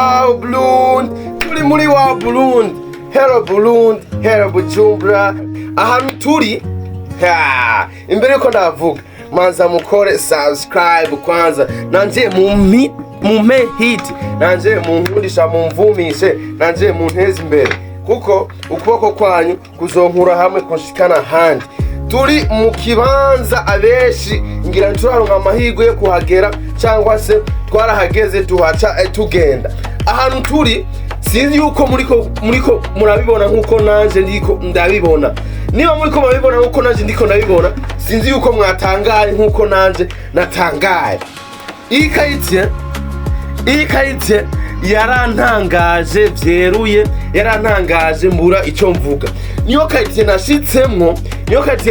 wow Burundi, turi muri wow Burundi. Hello Burundi, hello Bujumbura. Ahantu turi imbere yuko ndavuga manza mukore subscribe kwanza, nanje mumpe hit, nanje munkundisha, mumvumishe, nanje munteze imbere, kuko ukuboko kwanyu kuzonkura hamwe kunshikana handi. Turi mu kibanza abeshi ngira turaronka amahirwe yo kuhagera, cyangwa se twarahageze tuhaca tugenda. Ahantu turi sinzi yuko muriko murabibona nkuko nanje ndiko ndabibona. Niba muriko murabibona nkuko nanje ndiko ndabibona, sinzi yuko mwatangaye nkuko nanje natangaye. Iyi karitiye yarantangaje vyeruye, yarantangaje mbura icyo mvuga. Niyo karitiye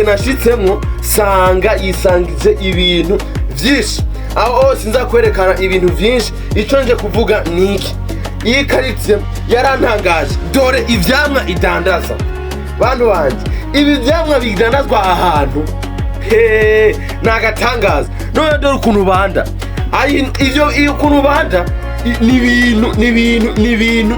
nashitsemwo sanga yisangije ibintu vyinshi. Aho sinza kwerekana ibintu vyinshi, ico nje kuvuga niki. Iyi karitiye yarantangaje, dore ivyamwa idandaza. Bantu banje, ibi vyamwa bidandazwa ahantu nagatangaza. None dore ukuntu banda, iyo ukuntu banda ni ibintu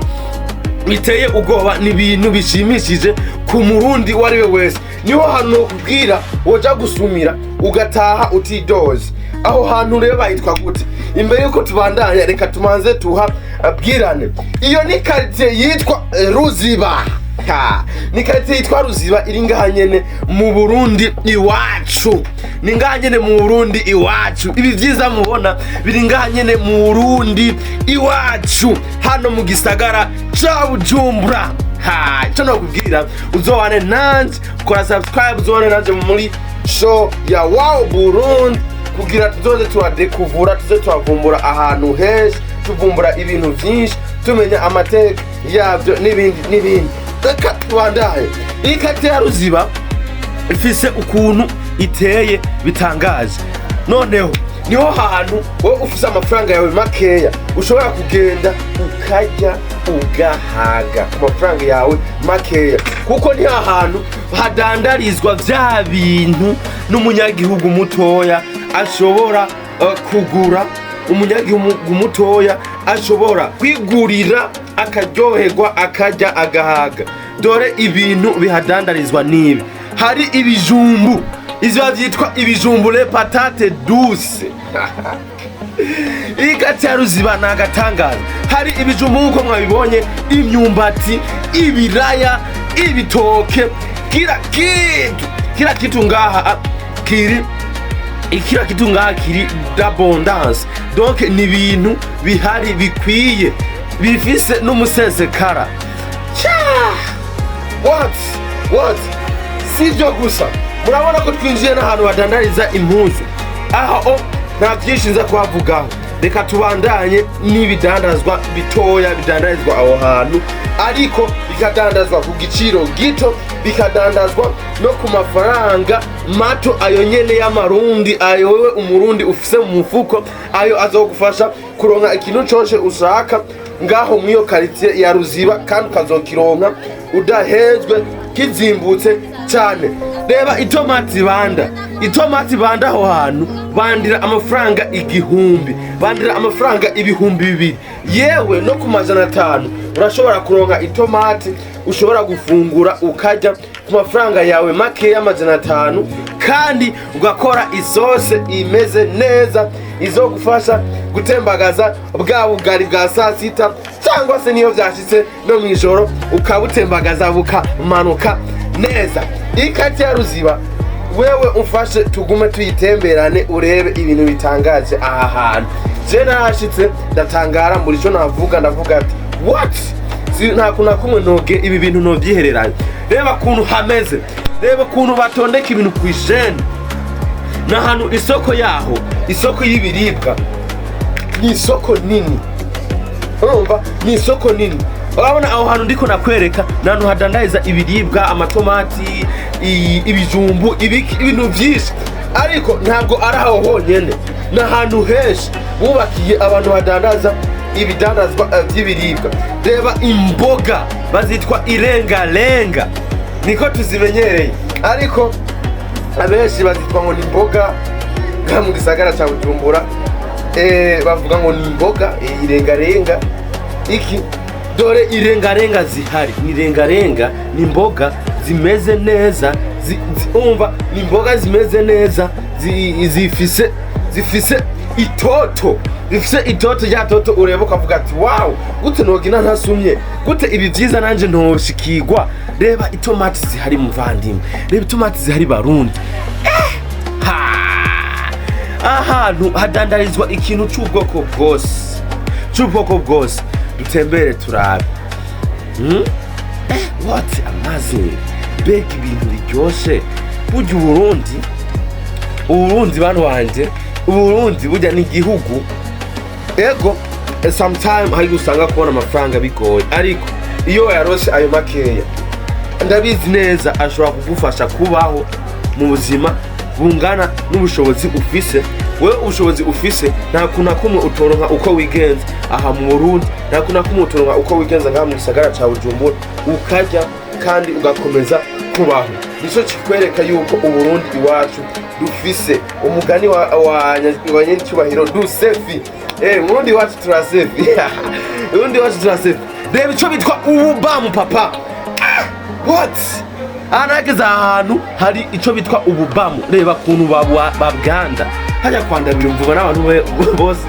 biteye ubwoba, ni ibintu bishimishije ku murundi wariwe wese. Niho hantu kubwira woja gusumira ugataha utidoze. Aho hantu rero bahitwa gute? Imbere yuko tubandanya, reka tumanze tuhabwirane. Iyo ni karitiye yitwa Ruziba. Ni karitiye yitwa Ruziba, iri ngaha nyene mu Burundi iwacu. Ni ngaha nyene mu Burundi iwacu. Ibi vyiza mubona biri ngaha nyene mu Burundi iwacu, hano mu gisagara ca Bujumbura. Ico nokubwira, uzobane nanje, kora subscribe, uzobane nanje muri show ya wow Burundi, kugira tuzoze turadekuvura, tuze turavumbura ahantu henshi, tuvumbura ibintu vyinshi, tumenya amateka yavyo n'ibindi. Reka tubandaye. Iyi karitiye ya Ruziba ifise ukuntu iteye bitangaje. Noneho niho hantu wowe ufise amafaranga yawe makeya ushobora kugenda ukarya ugahaga ku mafaranga yawe makeya, kuko ni ahantu hadandarizwa vya bintu n'umunyagihugu mutoya ashobora kugura. Umunyagihugu mutoya ashobora kwigurira, akaryoherwa, akarya agahaga. Dore ibintu bihadandarizwa nibi: hari ibijumbu, ivyo vyitwa ibijumbu, le patate douce. Iyi karitiye ya Ruziba nagatangaza. Hari ibijumbu nkuko mwabibonye, imyumbati, ibiraya, ibitoke, kila kitu ngaha kiri d'abondance. Donc ni ibintu bihari bikwiye, bifise n'umusesekara. What? Sivyo gusa, murabona ko twinjiye n'ahantu badandariza impuzu. Aho nta vyinshi nza kuhavugaho, reka tubandanye n'ibidandazwa bitoya bidandarizwa aho hantu, ariko bikadandazwa ku giciro gito, bikadandazwa no ku mafaranga mato, ayo nyene y'amarundi, ayo wewe umurundi ufise mu mufuko, ayo azogufasha kuronka ikintu cose ushaka ngaho mwiyo karitiye ya Ruziba, kandi ukazokironka udahezwe, kizimbutse cyane. Reba itomati banda aho hantu bandira amafaranga 1000, bandira amafaranga 2000. Yewe no ku $500 urashobora kuronka itomati ushobora gufungura ukarya ku mafaranga yawe make $500, kandi ugakora isose imeze neza izogufasha gutembagaza bwa bugari bwa saa sita, cyangwa se niyo vyashitse no mwijoro ukabutembagaza bukamanuka neza. Iyi karitiye ya Ruziba wewe umfashe tugume tuyitemberane, urebe ibintu bitangaje aha hantu. Je narashitse ndatangara, muri cyo navuga ati what? Nta kuna kumwe noge ibi bintu no vyihereranye. Reba kuntu hameze, reba kuntu batondeka ibintu kw'ijene. Na hanu isoko yaho, isoko y'ibiribwa, ni isoko nini. Urumva, ni isoko nini. Urabona aho hantu ndiko nakwereka, nantu hadandariza ibiribwa, amatomati, ibijumbu, ibintu vyinshi. Ariko ntabwo ari aho honyene, na hantu henshi bubakiye abantu badandaza ibidandazwa vy'ibiribwa. Reba imboga bazitwa irengarenga, niko tuzimenyereye, ariko abenshi bazitwa ngo ni imboga nka mu gisagara ca Bujumbura. Bavuga ngo ni imboga irengarenga. iki dore irengarenga zihari, irengarenga ni imboga zimeze neza, umva ni imboga zimeze neza, zifise itoto, zifise itoto rya toto ureba ukavuga ati wow, gute nogina ntasumye, gute ibi byiza nanje ntoshikirwa. Reba itomati zihari muvandimwe, reba itomati zihari Barundi. Ahantu hadandarizwa ikintu c'ubwoko bwose, dutembere turabe. What amazing, bega ibintu biryoshe. Burya Uburundi bantu wanje, Uburundi burya ni igihugu ego sometime hari gusanga kubona amafaranga bigoye, ariko iyo yarose ayo makeya ndabizi neza ashobora kugufasha kubaho mu buzima bungana n'ubushobozi ufise. Wewe ubushobozi ufise nta kuna kumwe utoronka uko wigenza aha mu Burundi, nta kuna kumwe utoronka uko wigenza ngaha mu gisagara ca Bujumbura ukarya kandi ugakomeza kubaho. Nico kikwereka yuko Uburundi iwacu dufise umugani wa nyenicubahiro dusefi. Uburundi iwacu turasefi. Uburundi iwacu turasefi. Reba ico bitwa ububamu papa. What? Anageza ahantu hari ico bitwa ububamu. Reba kuntu babwanda hajya kwandabira umvuga n'abantu bose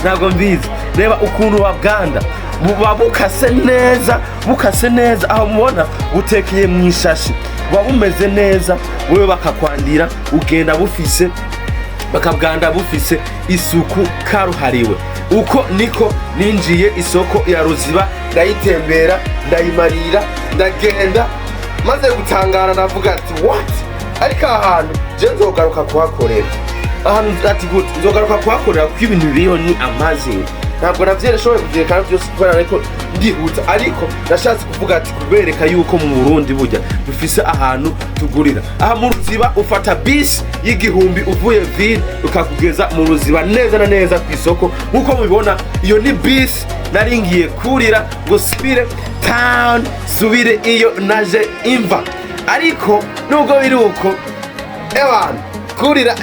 ntabwo mbizi. Reba ukuntu babwanda bukase neza, aho mubona butekeye mu ishashi, buba bumeze neza. Wewe bakakwandira ugenda bufise, bakabwanda bufise isuku karuhariwe. Uko niko ninjiye isoko ya Ruziba, ndayitembera, ndayimarira, ndagenda maze gutangara, navuga ati what, ariko ahantu je nzogaruka kuhakorera. Ahantu ati good, nzogaruka kuhakorera kuko ibintu biriho ni amazing. Ntabwo navyereshoboye kuvyerekana byose kubera ariko ndihuta, ariko nashatse kuvuga ati kubereka yuko mu Burundi burya dufise ahantu tugurira. Aha mu Ruziba ufata bisi y'igihumbi uvuye ville ukakugeza mu Ruziba neza na neza ku isoko. Nkuko mubibona iyo ni bisi naringiye kurira ngo sibire town, subire iyo naje imva. Ariko nubwo biri uko kurira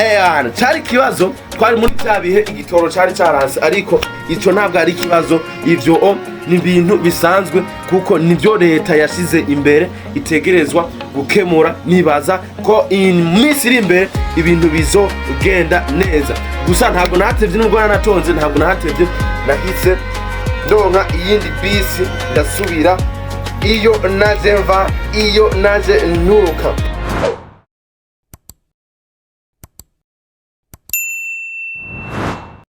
cari kibazo, twari muri cyabihe igitoro cari caranse, ariko ico ntabwo ari kibazo. Ivyo ni ibintu bisanzwe kuko nivyo leta yashize imbere itegerezwa gukemura. Nibaza ko iminsi iri imbere ibintu bizogenda neza. Gusa ntabwo nahatevye, nubwo nanatonze ntabwo nahatevye, nahise ndonka iyindi bisi ndasubira iyo naje mva, iyo naje nturuka.